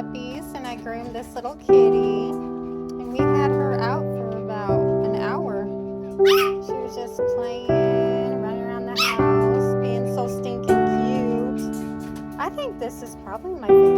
puppies, and I groomed this little kitty, and we had her out for about an hour. She was just playing, running around the house, being so stinking cute. I think this is probably my favorite